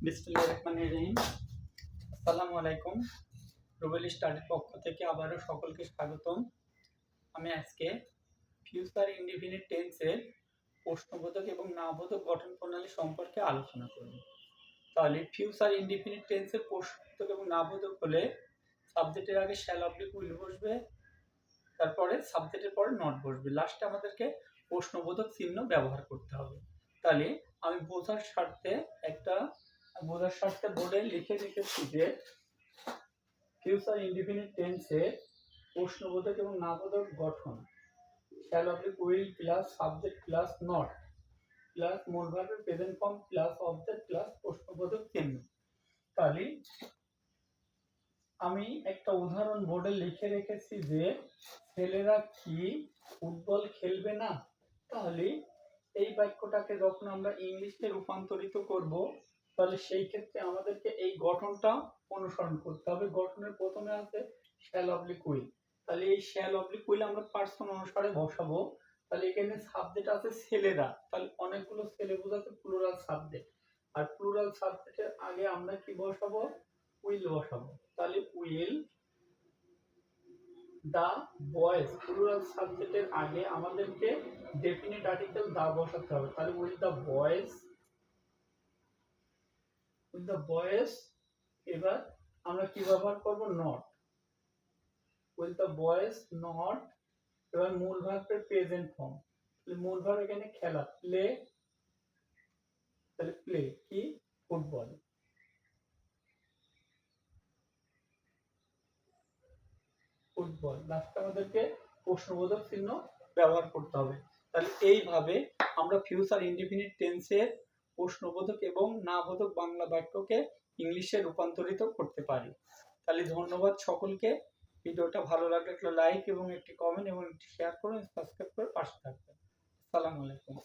বিসমিল্লাহির রহমানির রহিম। আসসালামু আলাইকুম। রুবেল স্টাডির পক্ষ থেকে আবারও সকলকে স্বাগতম। আমি আজকে ফিউচার ইনডিফিনিট টেন্সের প্রশ্নবোধক এবং নাবোধক গঠন প্রণালী সম্পর্কে আলোচনা করব। তাহলে ফিউচার ইনডিফিনিট টেন্সের প্রশ্নবোধক এবং নাবোধক হলে সাবজেক্টের আগে শ্যাল অবলিক উইল বসবে, তারপরে সাবজেক্টের পরে নট বসবে, লাস্টে আমাদেরকে প্রশ্নবোধক চিহ্ন ব্যবহার করতে হবে। তাহলে আমি বোঝার স্বার্থে বোর্ডে লিখে রেখেছি যে ফিউচার ইনডিফিনিট টেন্সে প্রশ্নবোধক এবং নাবোধক গঠন shall oblique will plus subject plus not plus মূল ভার্বের present form plus object plus প্রশ্নবোধক চিহ্ন। তাহলে আমি একটা উদাহরণ বোর্ডে লিখে রেখেছি যে ছেলেরা কি ফুটবল খেলবে না। তাহলে এই বাক্যটাকে যখন আমরা ইংলিশে রূপান্তরিত করব, তাহলে সেই ক্ষেত্রে আমাদেরকে এই গঠনটা অনুসরণ করতে হবে। গঠনের প্রথমে আছে শ্যাল অবলিক উইল। তাহলে এই শ্যাল অবলিক উইল আমরা পার্সন অনুসারে বসাবো। তাহলে এখানে সাবজেক্ট আছে ছেলেরা, তাহলে অনেকগুলো ছেলে বোঝাতে প্লুরাল সাবজেক্ট, আর প্লুরাল সাবজেক্টের আগে আমরা কি বসাবো? উইল বসাবো। তাহলে উইল দা বয়েজ, প্লুরাল সাবজেক্টের আগে আমাদেরকে ডেফিনিট আর্টিকেল দা বসাতে হবে। তাহলে উইল দা বয়েজ এবার আমরা কি ব্যবহার করব? Not. Will the boys not, এবার মূল ভার্বের প্রেজেন্ট ফর্ম। তাহলে মূল ভার্ব এখানে খেলা, প্লে। তাহলে প্লে কি? ফুটবল। ফুটবল লাস্টে আমাদেরকে প্রশ্নবোধক চিহ্ন ব্যবহার করতে হবে। তাহলে এইভাবে আমরা ফিউচার ইনডিফিনিট টেন্সের প্রশ্নবোধক এবং নাবোধক বাংলা বাক্যকে ইংলিশে রূপান্তরিত করতে পারি। তাহলে ধন্যবাদ সকলকে। ভিডিওটা ভালো লাগলে একটা লাইক এবং একটি কমেন্ট এবং একটি শেয়ার করুন, সাবস্ক্রাইব করে পাশে থাকবেন। আসসালামু আলাইকুম।